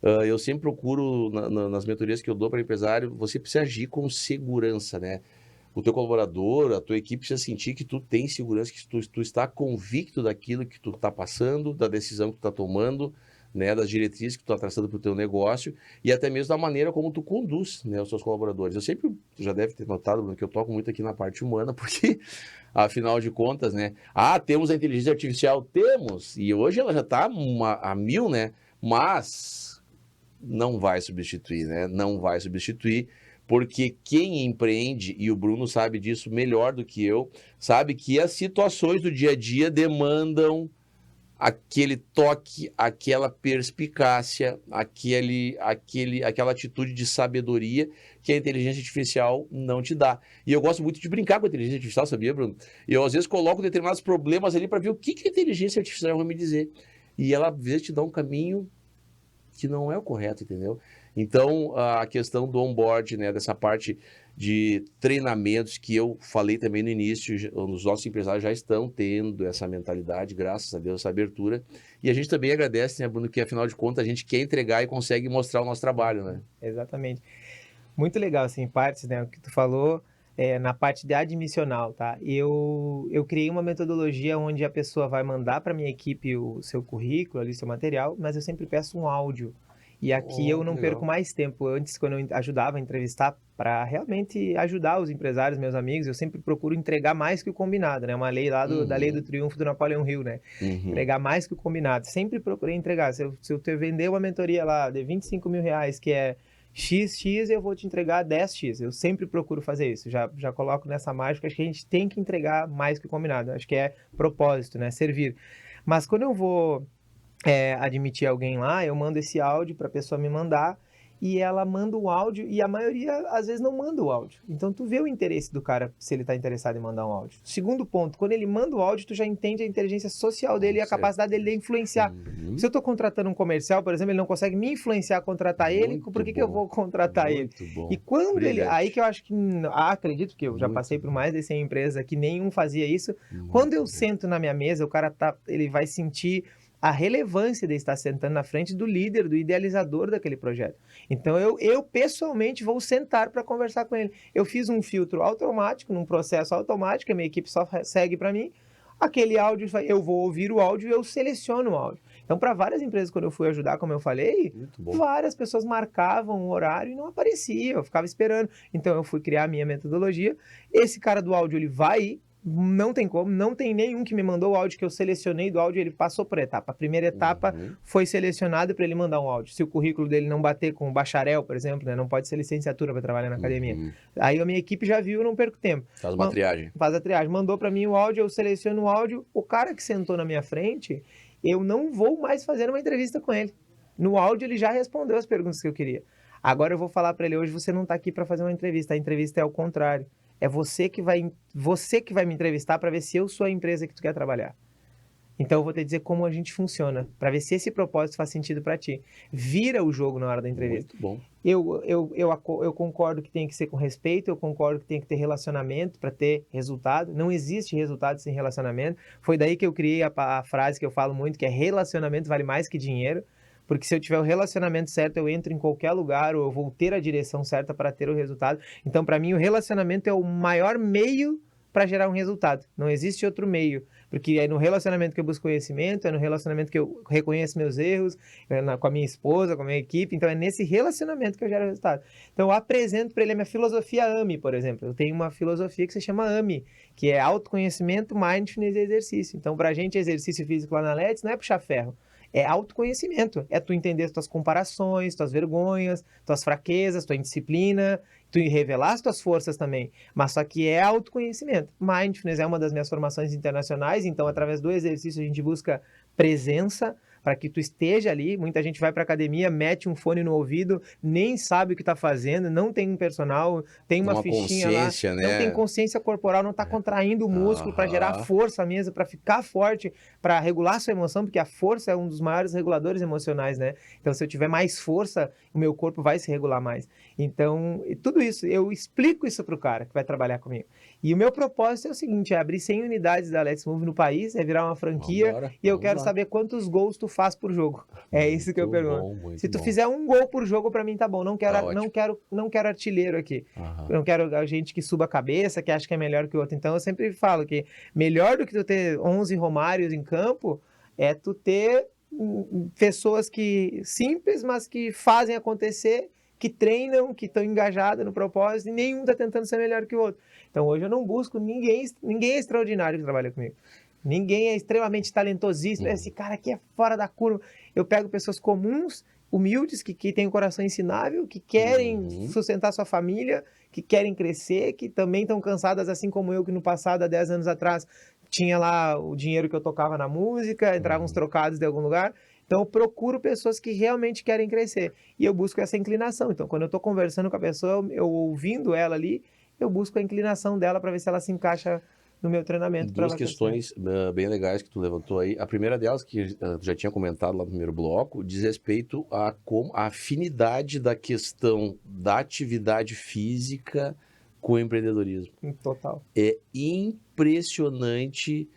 Eu sempre procuro, nas mentorias que eu dou para empresário, você precisa agir com segurança, né? O teu colaborador, a tua equipe precisa sentir que tu tem segurança, que tu está convicto daquilo que tu está passando, da decisão que tu está tomando, né, das diretrizes que tu está traçando para o teu negócio e até mesmo da maneira como tu conduz, né, os seus colaboradores. Eu sempre, tu já deve ter notado, Bruno, que eu toco muito aqui na parte humana, porque, afinal de contas, né, temos a inteligência artificial, temos, e hoje ela já está a 1000, né, mas não vai substituir, né, não vai substituir, porque quem empreende, e o Bruno sabe disso melhor do que eu, sabe que as situações do dia a dia demandam aquele toque, aquela perspicácia, aquela atitude de sabedoria que a inteligência artificial não te dá. E eu gosto muito de brincar com a inteligência artificial, sabia, Bruno? Eu, às vezes, coloco determinados problemas ali para ver o que a inteligência artificial vai me dizer. E ela, às vezes, te dá um caminho que não é o correto, entendeu? Então, a questão do onboard, né, dessa parte de treinamentos que eu falei também no início, os nossos empresários já estão tendo essa mentalidade, graças a Deus, essa abertura. E a gente também agradece, né, Bruno, que afinal de contas a gente quer entregar e consegue mostrar o nosso trabalho, né? Exatamente. Muito legal, assim, partes, né, o que tu falou, na parte de admissional, tá? Eu criei uma metodologia onde a pessoa vai mandar para minha equipe o seu currículo, ali, seu material, mas eu sempre peço um áudio. E aqui eu não perco mais tempo. Antes, quando eu ajudava a entrevistar, para realmente ajudar os empresários, meus amigos, eu sempre procuro entregar mais que o combinado, né? Uma lei lá da Lei do Triunfo do Napoleão Hill, né? Entregar mais que o combinado. Sempre procurei entregar. Se eu te vender uma mentoria lá de 25 mil reais, que é XX, eu vou te entregar 10x. Eu sempre procuro fazer isso. Já coloco nessa mágica. Acho que a gente tem que entregar mais que o combinado. Acho que é propósito, né? Servir. Mas quando eu vou admitir alguém lá, eu mando esse áudio para a pessoa me mandar e ela manda o áudio e a maioria às vezes não manda o áudio. Então tu vê o interesse do cara se ele está interessado em mandar um áudio. Segundo ponto, quando ele manda o áudio, tu já entende a inteligência social dele e a capacidade dele de influenciar. Se eu estou contratando um comercial, por exemplo, ele não consegue me influenciar a contratar ele, por que eu vou contratar ele? E quando ele... Aí que eu acho que... acredito que eu já passei por mais de 100 empresas aqui, nenhum fazia isso. Quando eu sento na minha mesa, o cara ele vai sentir a relevância de estar sentando na frente do líder, do idealizador daquele projeto. Então, eu pessoalmente vou sentar para conversar com ele. Eu fiz um filtro automático, num processo automático, a minha equipe só segue para mim. Aquele áudio, eu vou ouvir o áudio e eu seleciono o áudio. Então, para várias empresas, quando eu fui ajudar, como eu falei, várias pessoas marcavam o horário e não aparecia, eu ficava esperando. Então, eu fui criar a minha metodologia. Esse cara do áudio, ele vai ir. Não tem como, não tem nenhum que me mandou o áudio que eu selecionei do áudio, ele passou por etapa. A primeira etapa foi selecionada para ele mandar um áudio. Se o currículo dele não bater com bacharel, por exemplo, né, não pode ser licenciatura para trabalhar na academia. Aí a minha equipe já viu, eu não perco tempo. Faz uma triagem. Faz a triagem. Mandou para mim o áudio, eu seleciono o áudio. O cara que sentou na minha frente, eu não vou mais fazer uma entrevista com ele. No áudio ele já respondeu as perguntas que eu queria. Agora eu vou falar para ele, hoje você não está aqui para fazer uma entrevista, a entrevista é ao contrário. É você que vai me entrevistar para ver se eu sou a empresa que tu quer trabalhar. Então eu vou te dizer como a gente funciona, para ver se esse propósito faz sentido para ti. Vira o jogo na hora da entrevista. Muito bom. Eu concordo que tem que ser com respeito, eu concordo que tem que ter relacionamento para ter resultado. Não existe resultado sem relacionamento. Foi daí que eu criei a frase que eu falo muito, que é relacionamento vale mais que dinheiro. Porque se eu tiver o relacionamento certo, eu entro em qualquer lugar ou eu vou ter a direção certa para ter o resultado. Então, para mim, o relacionamento é o maior meio para gerar um resultado. Não existe outro meio. Porque é no relacionamento que eu busco conhecimento, é no relacionamento que eu reconheço meus erros, com a minha esposa, com a minha equipe. Então, é nesse relacionamento que eu gero resultado. Então, eu apresento para ele a minha filosofia AMI, por exemplo. Eu tenho uma filosofia que se chama AMI, que é autoconhecimento, mindfulness e exercício. Então, para a gente, exercício físico lá na Let's não é puxar ferro. É autoconhecimento, é tu entender as tuas comparações, tuas vergonhas, tuas fraquezas, tua indisciplina, tu revelar as tuas forças também, mas só que é autoconhecimento. Mindfulness é uma das minhas formações internacionais, então através do exercício a gente busca presença, para que tu esteja ali. Muita gente vai para academia, mete um fone no ouvido, nem sabe o que está fazendo, não tem um personal, tem uma fichinha lá, né? Não tem consciência corporal, não está contraindo o músculo para gerar força mesmo, para ficar forte, para regular sua emoção, porque a força é um dos maiores reguladores emocionais, né? Então, se eu tiver mais força, o meu corpo vai se regular mais. Então, tudo isso, eu explico isso para o cara que vai trabalhar comigo. E o meu propósito é o seguinte, é abrir 100 unidades da Let's Move no país, é virar uma franquia, e eu quero saber quantos gols tu faz por jogo. É isso que eu pergunto. Se tu fizer um gol por jogo, pra mim tá bom. Não quero artilheiro aqui. Eu não quero a gente que suba a cabeça, que acha que é melhor que o outro. Então eu sempre falo que melhor do que tu ter 11 Romários em campo, é tu ter pessoas que simples, mas que fazem acontecer, que treinam, que estão engajadas no propósito, e nenhum está tentando ser melhor que o outro. Então hoje eu não busco ninguém é extraordinário que trabalha comigo. Ninguém é extremamente talentosíssimo. Esse cara aqui é fora da curva. Eu pego pessoas comuns, humildes, que têm o coração ensinável, que querem sustentar sua família, que querem crescer, que também estão cansadas, assim como eu, que no passado, há 10 anos atrás, tinha lá o dinheiro que eu tocava na música, entravam uns trocados de algum lugar. Então eu procuro pessoas que realmente querem crescer. E eu busco essa inclinação. Então quando eu estou conversando com a pessoa, eu ouvindo ela ali, eu busco a inclinação dela para ver se ela se encaixa no meu treinamento. Duas questões bem legais que tu levantou aí. A primeira delas, que já tinha comentado lá no primeiro bloco, diz respeito a afinidade da questão da atividade física com o empreendedorismo. Total. É impressionante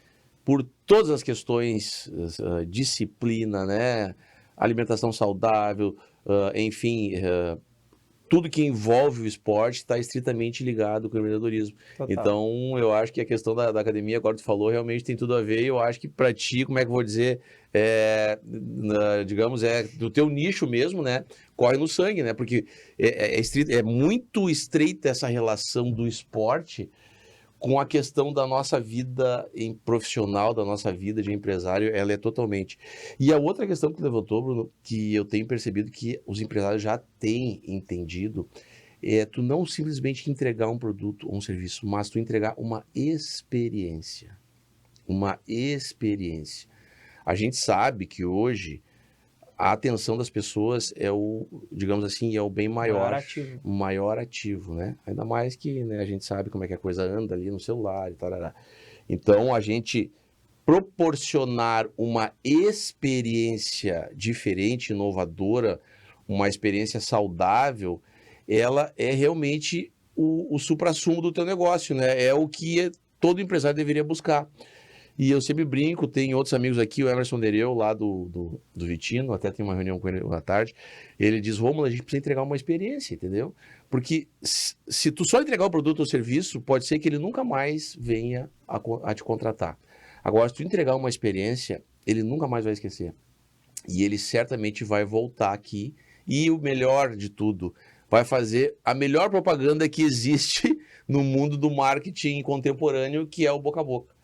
por todas as questões, disciplina, né? Alimentação saudável, enfim, tudo que envolve o esporte está estritamente ligado com o empreendedorismo. Total. Então, eu acho que a questão da academia, agora tu falou, realmente tem tudo a ver. E eu acho que para ti, como é que eu vou dizer, digamos, do teu nicho mesmo, né? Corre no sangue, né? Porque é muito estreita essa relação do esporte com a questão da nossa vida profissional, da nossa vida de empresário, ela é totalmente. E a outra questão que tu levantou, Bruno, que eu tenho percebido que os empresários já têm entendido, é tu não simplesmente entregar um produto ou um serviço, mas tu entregar uma experiência. Uma experiência. A gente sabe que hoje a atenção das pessoas é digamos assim, é o bem maior ativo, né? Ainda mais que, né, a gente sabe como é que a coisa anda ali no celular e tal. Então, a gente proporcionar uma experiência diferente, inovadora, uma experiência saudável, ela é realmente o suprassumo do teu negócio, né? É o que todo empresário deveria buscar. E eu sempre brinco, tem outros amigos aqui, o Emerson Dereu, lá do Vitino, até tem uma reunião com ele à tarde, ele diz, Rômulo, a gente precisa entregar uma experiência, entendeu? Porque se tu só entregar o produto ou serviço, pode ser que ele nunca mais venha a te contratar. Agora, se tu entregar uma experiência, ele nunca mais vai esquecer. E ele certamente vai voltar aqui e o melhor de tudo, vai fazer a melhor propaganda que existe no mundo do marketing contemporâneo, que é o boca a boca.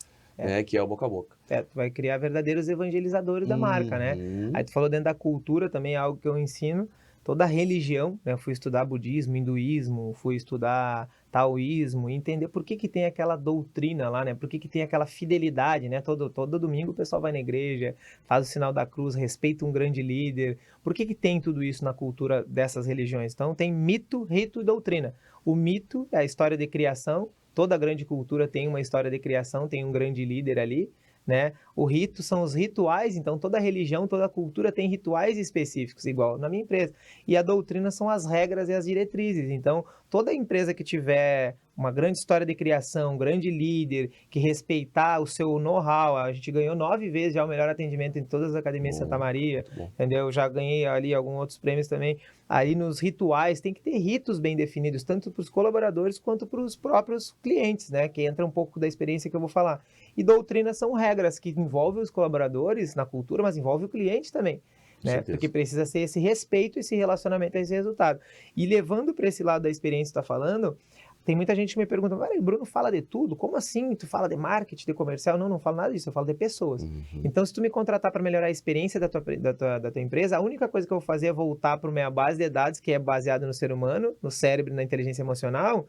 Que é o boca a boca. Tu vai criar verdadeiros evangelizadores da marca, né? Aí tu falou dentro da cultura também, é algo que eu ensino. Toda religião, né? Eu fui estudar budismo, hinduísmo, fui estudar taoísmo, entender por que tem aquela doutrina lá, né? Por que tem aquela fidelidade, né? Todo domingo o pessoal vai na igreja, faz o sinal da cruz, respeita um grande líder. Por que tem tudo isso na cultura dessas religiões? Então tem mito, rito e doutrina. O mito é a história de criação. Toda grande cultura tem uma história de criação, tem um grande líder ali, né? O rito são os rituais, então toda religião, toda cultura tem rituais específicos, igual na minha empresa. E a doutrina são as regras e as diretrizes. Então, toda empresa que tiver uma grande história de criação, um grande líder, que respeitar o seu know-how, a gente ganhou 9 vezes já o melhor atendimento em todas as academias de Santa Maria, entendeu? Já ganhei ali alguns outros prêmios também. Aí nos rituais, tem que ter ritos bem definidos, tanto para os colaboradores quanto para os próprios clientes, né? Que entra um pouco da experiência que eu vou falar. E doutrina são regras que envolvem os colaboradores na cultura, mas envolve o cliente também. Né? Porque precisa ser esse respeito, esse relacionamento, esse resultado. E levando para esse lado da experiência que tu está falando, tem muita gente que me pergunta, Bruno fala de tudo? Como assim? Tu fala de marketing, de comercial? Não falo nada disso, eu falo de pessoas. Então, se tu me contratar para melhorar a experiência da tua empresa, a única coisa que eu vou fazer é voltar para a minha base de dados, que é baseada no ser humano, no cérebro, na inteligência emocional,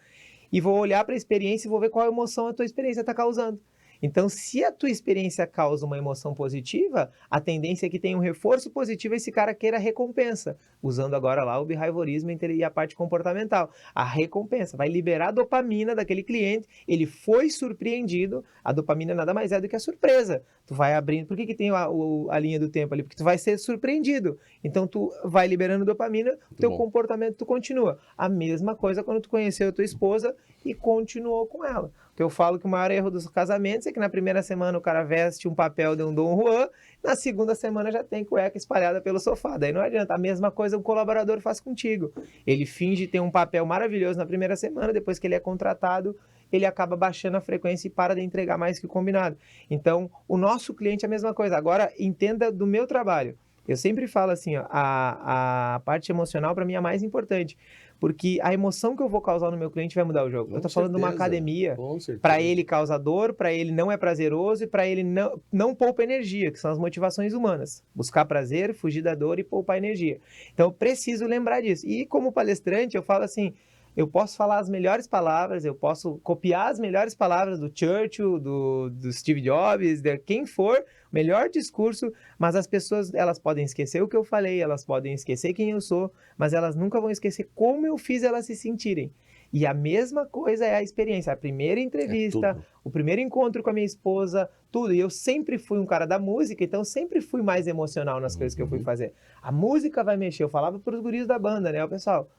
e vou olhar para a experiência e vou ver qual emoção a tua experiência está causando. Então, se a tua experiência causa uma emoção positiva, a tendência é que tenha um reforço positivo e esse cara queira recompensa, usando agora lá o behaviorismo e a parte comportamental. A recompensa vai liberar a dopamina daquele cliente, ele foi surpreendido, a dopamina nada mais é do que a surpresa. Tu vai abrindo, por que tem a linha do tempo ali? Porque tu vai ser surpreendido. Então, tu vai liberando dopamina, teu comportamento tu continua. A mesma coisa quando tu conheceu a tua esposa e continuou com ela. Porque eu falo que o maior erro dos casamentos é que na primeira semana o cara veste um papel de um Dom Juan, na segunda semana já tem cueca espalhada pelo sofá. Daí não adianta. A mesma coisa o colaborador faz contigo. Ele finge ter um papel maravilhoso na primeira semana, depois que ele é contratado, ele acaba baixando a frequência e para de entregar mais que o combinado. Então, o nosso cliente é a mesma coisa. Agora, entenda do meu trabalho. Eu sempre falo assim, ó, a parte emocional para mim é a mais importante. Porque a emoção que eu vou causar no meu cliente vai mudar o jogo. Eu tô falando de uma academia, para ele causa dor, para ele não é prazeroso e para ele não poupa energia, que são as motivações humanas. Buscar prazer, fugir da dor e poupar energia. Então eu preciso lembrar disso. E como palestrante, eu falo assim, eu posso falar as melhores palavras, eu posso copiar as melhores palavras do Churchill, do Steve Jobs, de quem for, melhor discurso, mas as pessoas, elas podem esquecer o que eu falei, elas podem esquecer quem eu sou, mas elas nunca vão esquecer como eu fiz elas se sentirem. E a mesma coisa é a experiência, a primeira entrevista, o primeiro encontro com a minha esposa, tudo. E eu sempre fui um cara da música, então sempre fui mais emocional nas coisas que eu fui fazer. A música vai mexer, eu falava para os guris da banda, né, o pessoal...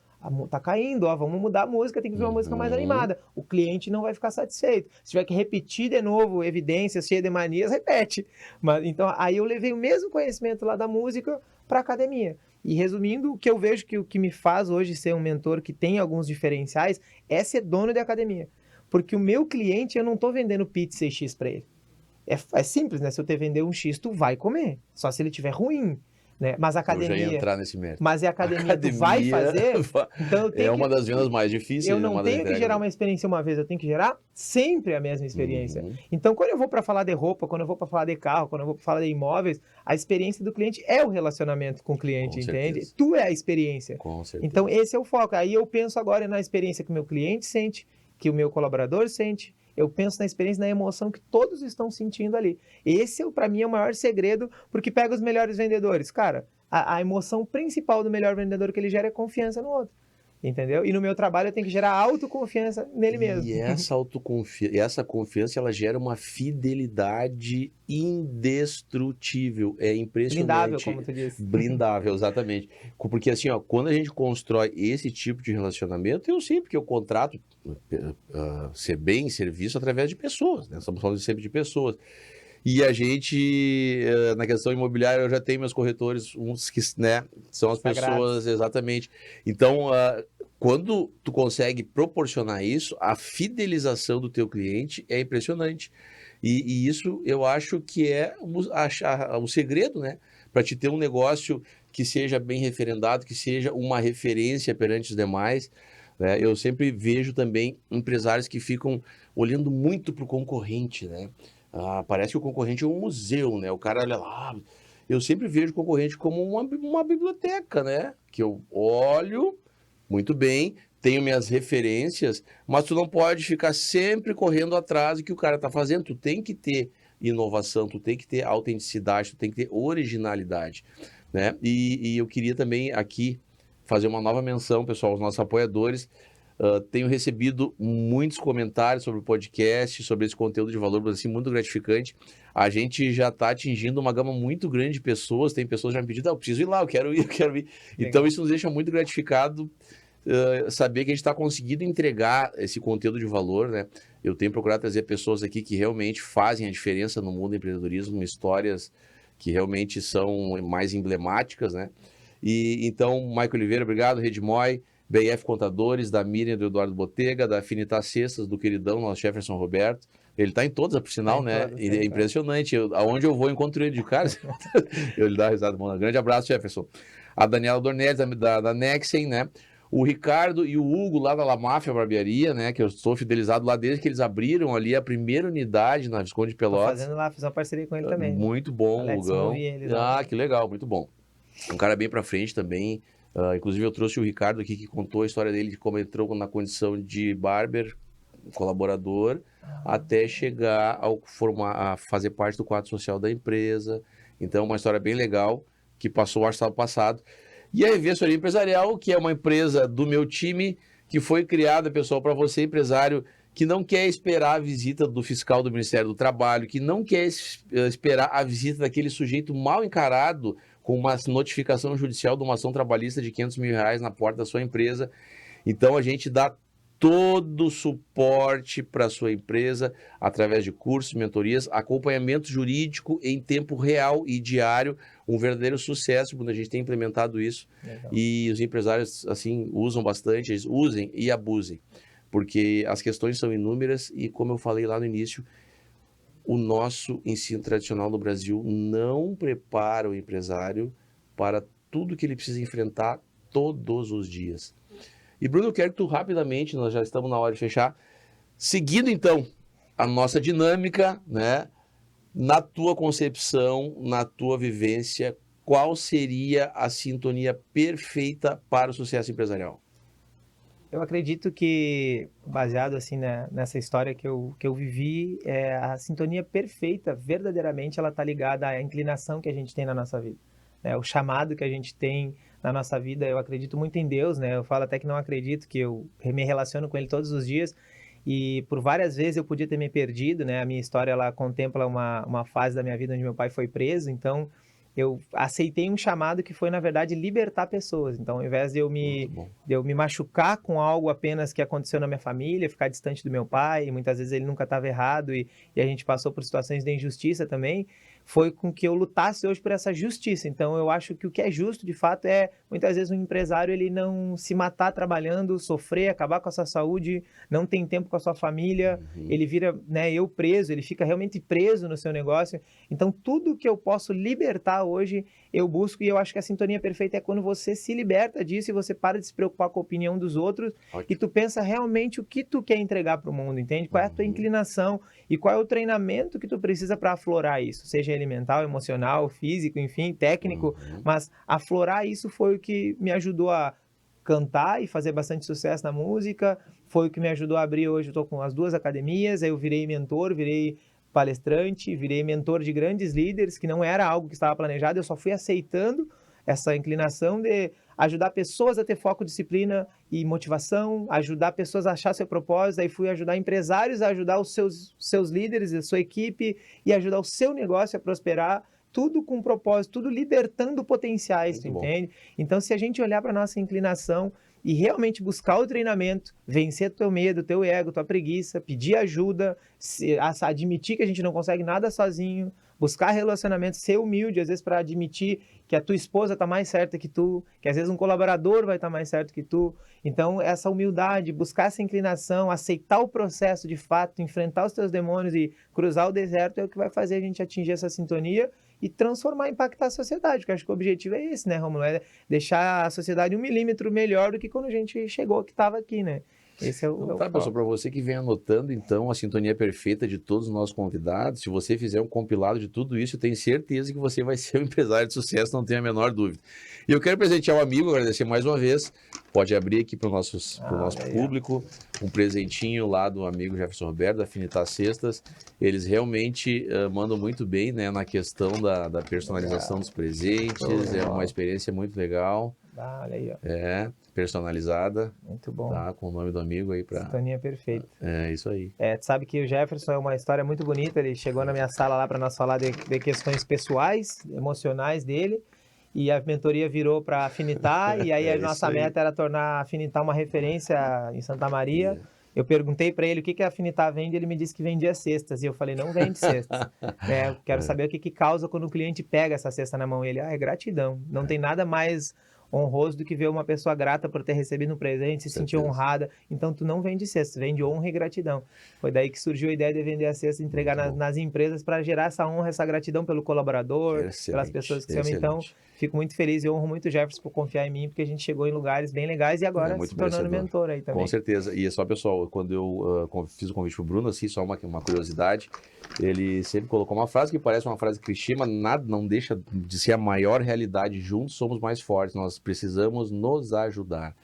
Tá caindo, ó, vamos mudar a música, tem que ver uma música mais animada. O cliente não vai ficar satisfeito. Se tiver que repetir de novo evidências cheias de manias, repete. Mas, então, aí eu levei o mesmo conhecimento lá da música para a academia. E resumindo, o que eu vejo que o que me faz hoje ser um mentor que tem alguns diferenciais é ser dono de academia. Porque o meu cliente, eu não estou vendendo pizza e X para ele. É simples, né? Se eu te vender um X, tu vai comer. Só se ele estiver ruim. Né? Mas a academia, eu já ia entrar nesse mérito. Mas a academia tu vai fazer, então eu tenho uma das vendas mais difíceis. Eu não tenho que gerar uma experiência uma vez, eu tenho que gerar sempre a mesma experiência. Então, quando eu vou para falar de roupa, quando eu vou para falar de carro, quando eu vou para falar de imóveis, a experiência do cliente é o relacionamento com o cliente, entende? Tu é a experiência. Com certeza. Então, esse é o foco. Aí eu penso agora na experiência que o meu cliente sente, que o meu colaborador sente. Eu penso na experiência, na emoção que todos estão sentindo ali. Esse, para mim, é o maior segredo, porque pega os melhores vendedores. Cara, a emoção principal do melhor vendedor que ele gera é confiança no outro. Entendeu? E no meu trabalho eu tenho que gerar autoconfiança nele mesmo. E essa confiança, ela gera uma fidelidade indestrutível. É impressionante. Blindável, como tu disse. Blindável, exatamente. Porque assim, ó, quando a gente constrói esse tipo de relacionamento, eu sei porque eu contrato ser bem serviço através de pessoas, né? Estamos falando sempre de pessoas. E a gente, na questão imobiliária, eu já tenho meus corretores, uns que, né, são as pessoas, exatamente. Então, quando tu consegue proporcionar isso, a fidelização do teu cliente é impressionante. E isso eu acho que é o segredo, né? Para te ter um negócio que seja bem referendado, que seja uma referência perante os demais. Né? Eu sempre vejo também empresários que ficam olhando muito para o concorrente, né? Parece que o concorrente é um museu, né? O cara olha lá. Eu sempre vejo o concorrente como uma biblioteca, né? Que eu olho muito bem, tenho minhas referências, mas tu não pode ficar sempre correndo atrás do que o cara está fazendo. Tu tem que ter inovação, tu tem que ter autenticidade, tu tem que ter originalidade, né? E eu queria também aqui fazer uma nova menção, pessoal, aos nossos apoiadores. Tenho recebido muitos comentários sobre o podcast, sobre esse conteúdo de valor, assim, muito gratificante. A gente já está atingindo uma gama muito grande de pessoas. Tem pessoas já me pedindo, eu preciso ir lá, eu quero ir. Então, isso nos deixa muito gratificado saber que a gente está conseguindo entregar esse conteúdo de valor, né? Eu tenho procurado trazer pessoas aqui que realmente fazem a diferença no mundo do empreendedorismo, histórias que realmente são mais emblemáticas, né? E então, Maico Oliveira, obrigado, Redmoy, BF Contadores, da Miriam, do Eduardo Botega, da Afinitas Cestas, do queridão, nosso Jefferson Roberto. Ele está em todas, por sinal, né? Todas, é impressionante. Aonde eu vou, encontro ele de cara. Eu lhe dou a risada. Bom, grande abraço, Jefferson. A Daniela Dornelles, da Nexen, né? O Ricardo e o Hugo, lá da La Máfia Barbearia, né? Que eu sou fidelizado lá desde que eles abriram ali a primeira unidade na Visconde de Pelotas. Tô fazendo lá, fiz uma parceria com ele também. Muito bom, Hugão. Que legal, muito bom. Um cara bem pra frente também. Inclusive eu trouxe o Ricardo aqui que contou a história dele de como entrou na condição de barber, colaborador, até chegar a fazer parte do quadro social da empresa. Então, uma história bem legal que passou o sábado passado. E a Investoria Empresarial, que é uma empresa do meu time, que foi criada, pessoal, para você, empresário, que não quer esperar a visita do fiscal do Ministério do Trabalho, que não quer esperar a visita daquele sujeito mal encarado com uma notificação judicial de uma ação trabalhista de R$500 mil na porta da sua empresa. Então, a gente dá todo o suporte para a sua empresa através de cursos, mentorias, acompanhamento jurídico em tempo real e diário, um verdadeiro sucesso quando a gente tem implementado isso. Legal. E os empresários assim usam bastante, eles usem e abusem, porque as questões são inúmeras e, como eu falei lá no início, o nosso ensino tradicional no Brasil não prepara o empresário para tudo que ele precisa enfrentar todos os dias. E, Bruno, eu quero que tu rapidamente, nós já estamos na hora de fechar, seguindo então a nossa dinâmica, né? Na tua concepção, na tua vivência, qual seria a sintonia perfeita para o sucesso empresarial? Eu acredito que, baseado assim nessa história que eu vivi, a sintonia perfeita, verdadeiramente, ela está ligada à inclinação que a gente tem na nossa vida. O chamado que a gente tem na nossa vida. Eu acredito muito em Deus, né? Eu falo até que não acredito, que eu me relaciono com Ele todos os dias. E por várias vezes eu podia ter me perdido, né? A minha história, ela contempla uma fase da minha vida onde meu pai foi preso, então eu aceitei um chamado que foi, na verdade, libertar pessoas. Então, ao invés de eu me machucar com algo apenas que aconteceu na minha família, ficar distante do meu pai, e muitas vezes ele nunca estava errado e a gente passou por situações de injustiça também, foi com que eu lutasse hoje por essa justiça. Então, eu acho que o que é justo, de fato, é, muitas vezes, um empresário ele não se matar trabalhando, sofrer, acabar com a sua saúde, não tem tempo com a sua família, ele vira, né, eu preso, ele fica realmente preso no seu negócio. Então, tudo que eu posso libertar hoje, eu busco, e eu acho que a sintonia perfeita é quando você se liberta disso e você para de se preocupar com a opinião dos outros. Ótimo. E tu pensa realmente o que tu quer entregar para o mundo, entende? Qual é a tua inclinação e qual é o treinamento que tu precisa para aflorar isso, seja ele mental, emocional, físico, enfim, técnico, mas aflorar isso foi o que me ajudou a cantar e fazer bastante sucesso na música, foi o que me ajudou a abrir. Hoje eu estou com as 2 academias, aí eu virei mentor, virei palestrante, virei mentor de grandes líderes, que não era algo que estava planejado, eu só fui aceitando essa inclinação de ajudar pessoas a ter foco, disciplina e motivação, ajudar pessoas a achar seu propósito, aí fui ajudar empresários a ajudar os seus líderes, a sua equipe, e ajudar o seu negócio a prosperar, tudo com propósito, tudo libertando potenciais, tu entende? Então, se a gente olhar para a nossa inclinação e realmente buscar o treinamento, vencer teu medo, teu ego, tua preguiça, pedir ajuda, admitir que a gente não consegue nada sozinho, buscar relacionamento, ser humilde, às vezes, para admitir que a tua esposa está mais certa que tu, que às vezes um colaborador vai estar mais certo que tu. Então, essa humildade, buscar essa inclinação, aceitar o processo de fato, enfrentar os teus demônios e cruzar o deserto é o que vai fazer a gente atingir essa sintonia e transformar, impactar a sociedade, porque eu acho que o objetivo é esse, né, Romulo? É deixar a sociedade 1 milímetro melhor do que quando a gente chegou, que estava aqui, né? Esse é o Tá, pessoal, para você que vem anotando, então, a sintonia perfeita de todos os nossos convidados, se você fizer um compilado de tudo isso, eu tenho certeza que você vai ser um empresário de sucesso, não tenho a menor dúvida. E eu quero presentear o amigo, agradecer mais uma vez, pode abrir aqui para o nosso público, um presentinho lá do amigo Jefferson Roberto, da Afinitar Cestas. Eles realmente mandam muito bem, né, na questão da personalização dos presentes, é uma experiência muito legal. Olha aí, ó. Personalizada. Muito bom. Tá, com o nome do amigo aí pra... Sintonia perfeita. É, isso aí. Tu sabe que o Jefferson é uma história muito bonita, ele chegou na minha sala lá para nós falar de questões pessoais, emocionais dele, e a mentoria virou para Afinitar, e aí a nossa meta era tornar a Afinitar uma referência em Santa Maria. Eu perguntei para ele o que a Afinitar vende, ele me disse que vendia cestas, e eu falei, não vende cestas. Eu quero saber o que causa quando o cliente pega essa cesta na mão. E ele, é gratidão. Não tem nada mais honroso do que ver uma pessoa grata por ter recebido um presente, se sentir honrada. Então, tu não vende cesta, vende honra e gratidão. Foi daí que surgiu a ideia de vender a cesta e entregar nas empresas para gerar essa honra, essa gratidão pelo colaborador, pelas pessoas que se amam. Então, fico muito feliz e honro muito o Jefferson por confiar em mim, porque a gente chegou em lugares bem legais e agora se tornando mentor aí também. Com certeza. E é só, pessoal, quando eu fiz o convite pro Bruno, assim, só uma curiosidade, ele sempre colocou uma frase que parece uma frase clichê, mas nada não deixa de ser a maior realidade. Juntos somos mais fortes, nós precisamos nos ajudar.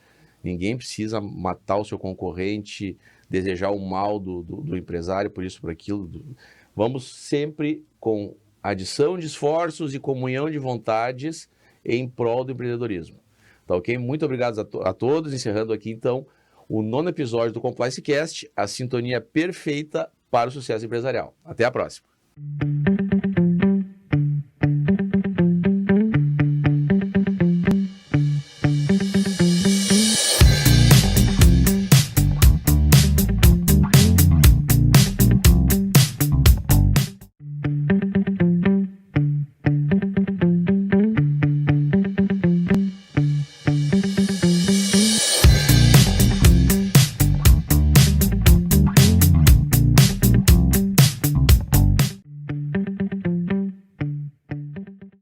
Ninguém precisa matar o seu concorrente, desejar o mal do empresário, por isso, por aquilo. Vamos sempre com adição de esforços e comunhão de vontades em prol do empreendedorismo. Tá ok? Muito obrigado a todos. Encerrando aqui, então, o 9º episódio do Compliance Cast, a sintonia perfeita para o sucesso empresarial. Até a próxima.